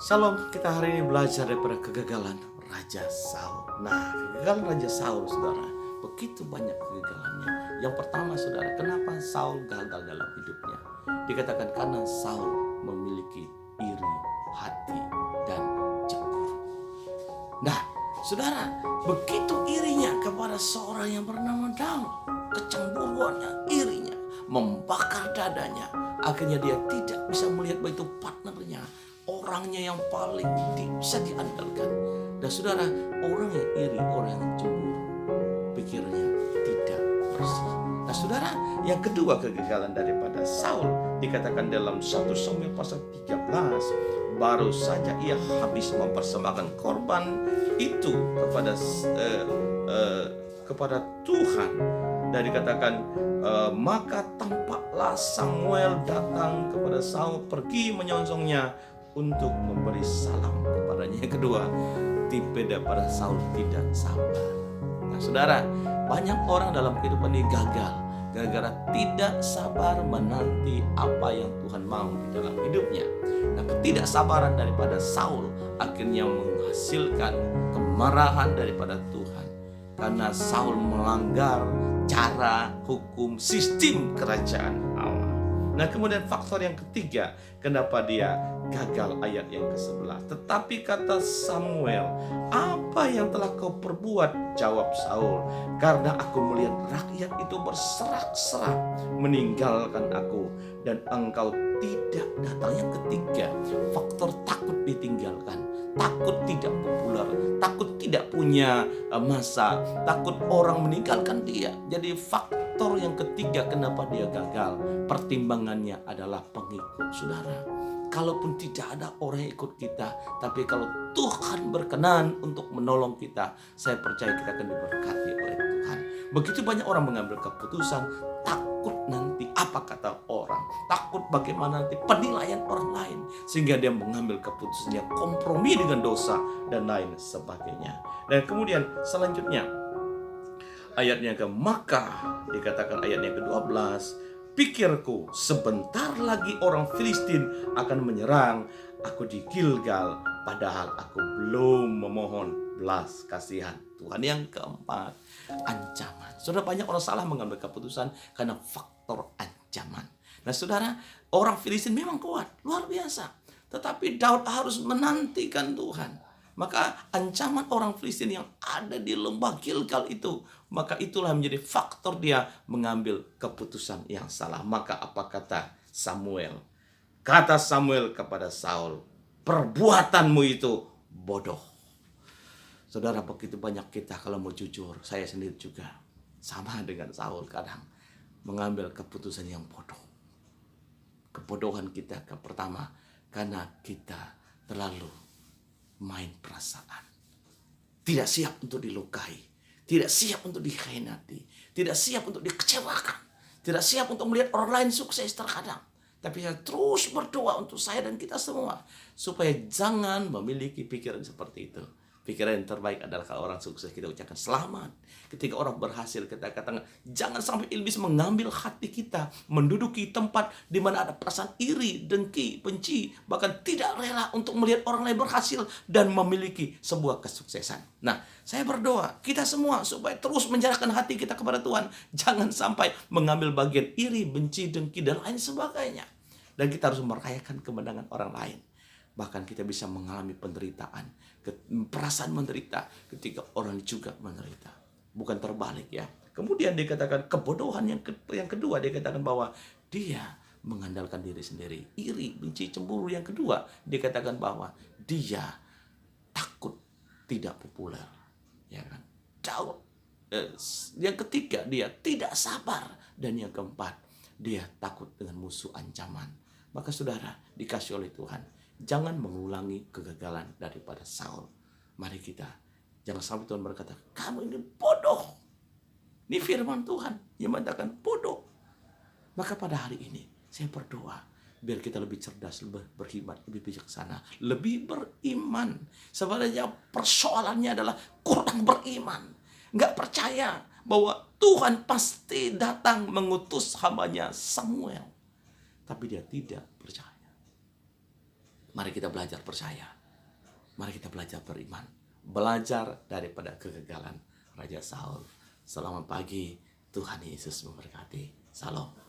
Shalom, kita hari ini belajar daripada kegagalan Raja Saul. Nah, kegagalan Raja Saul, saudara, begitu banyak kegagalannya. Yang pertama, saudara, kenapa Saul gagal dalam hidupnya? Dikatakan karena Saul memiliki iri hati dan cemburu. Nah, saudara, begitu irinya kepada seorang yang bernama Daud, kecemburuannya, irinya, membakar dadanya. Akhirnya dia tidak bisa melihat bahwa itu partnernya, orangnya yang paling bisa diandalkan. Dan saudara, orang yang iri, orang yang cemburu, pikirannya tidak bersih. Nah saudara, yang kedua kegagalan daripada Saul dikatakan dalam 1 Samuel pasal 13, baru saja ia habis mempersembahkan korban itu kepada Tuhan, dan dikatakan maka tampaklah Samuel datang kepada Saul, pergi menyongsongnya untuk memberi salam kepadanya. Yang kedua, tipe daripada Saul tidak sabar. Nah saudara, banyak orang dalam kehidupan ini gagal gara-gara tidak sabar menanti apa yang Tuhan mau di dalam hidupnya. Nah ketidaksabaran daripada Saul akhirnya menghasilkan kemarahan daripada Tuhan, karena Saul melanggar cara, hukum, sistem kerajaan Allah. Nah kemudian faktor yang ketiga, kenapa dia gagal, ayat yang ke-11. Tetapi kata Samuel, apa yang telah kau perbuat? Jawab Saul, karena aku melihat rakyat itu berserak-serak meninggalkan aku, dan engkau tidak datang. Yang ketiga, faktor takut ditinggalkan, takut tidak populer, takut tidak punya masa, takut orang meninggalkan dia. Jadi faktor yang ketiga kenapa dia gagal, pertimbangannya adalah pengikut. Saudara, kalaupun tidak ada orang yang ikut kita, tapi kalau Tuhan berkenan untuk menolong kita, saya percaya kita akan diberkati oleh Tuhan. Begitu banyak orang mengambil keputusan, takut nanti apa kata orang, takut bagaimana nanti penilaian orang lain, sehingga dia mengambil keputusannya kompromi dengan dosa dan lain sebagainya. Dan kemudian selanjutnya ayatnya maka dikatakan ayatnya ke-12, pikirku sebentar lagi orang Filistin akan menyerang aku di Gilgal, padahal aku belum memohon belas kasihan Tuhan. Yang keempat, ancaman. Saudara, banyak orang salah mengambil keputusan karena faktor ancaman. Nah saudara, orang Filistin memang kuat, luar biasa, tetapi Daud harus menantikan Tuhan. Maka ancaman orang Filistin yang ada di lembah Gilgal itu, maka itulah menjadi faktor dia mengambil keputusan yang salah. Maka apa kata Samuel? Kata Samuel kepada Saul, perbuatanmu itu bodoh. Saudara, begitu banyak kita, kalau mau jujur, saya sendiri juga sama dengan Saul, kadang mengambil keputusan yang bodoh. Kebodohan kita pertama, karena kita terlalu main perasaan, tidak siap untuk dilukai, tidak siap untuk dikhianati, tidak siap untuk dikecewakan, tidak siap untuk melihat orang lain sukses terkadang. Tapi saya terus berdoa untuk saya dan kita semua, supaya jangan memiliki pikiran seperti itu. Pikiran yang terbaik adalah kalau orang sukses kita ucapkan selamat. Ketika orang berhasil kita katakan, jangan sampai iblis mengambil hati kita, menduduki tempat di mana ada perasaan iri, dengki, benci, bahkan tidak rela untuk melihat orang lain berhasil dan memiliki sebuah kesuksesan. Nah, saya berdoa kita semua supaya terus menyerahkan hati kita kepada Tuhan. Jangan sampai mengambil bagian iri, benci, dengki, dan lain sebagainya. Dan kita harus merayakan kemenangan orang lain. Bahkan kita bisa mengalami penderitaan, perasaan menderita ketika orang juga menderita. Bukan terbalik ya. Kemudian dikatakan kebodohan yang kedua, dikatakan bahwa dia mengandalkan diri sendiri. Iri, benci, cemburu. Yang kedua dikatakan bahwa dia takut tidak populer. Ya kan? Daud. Yang ketiga, dia tidak sabar. Dan yang keempat, dia takut dengan musuh ancaman. Maka saudara, dikasih oleh Tuhan, jangan mengulangi kegagalan daripada Saul. Mari kita, jangan sampai Tuhan berkata, kamu ini bodoh. Ini firman Tuhan yang mengatakan bodoh. Maka pada hari ini, saya berdoa, biar kita lebih cerdas, lebih berhikmat, lebih bijaksana, lebih beriman. Sebenarnya persoalannya adalah kurang beriman. Nggak percaya bahwa Tuhan pasti datang mengutus hambanya Samuel. Tapi dia tidak percaya. Mari kita belajar percaya. Mari kita belajar beriman. Belajar daripada kegagalan Raja Saul. Selamat pagi, Tuhan Yesus memberkati. Salam.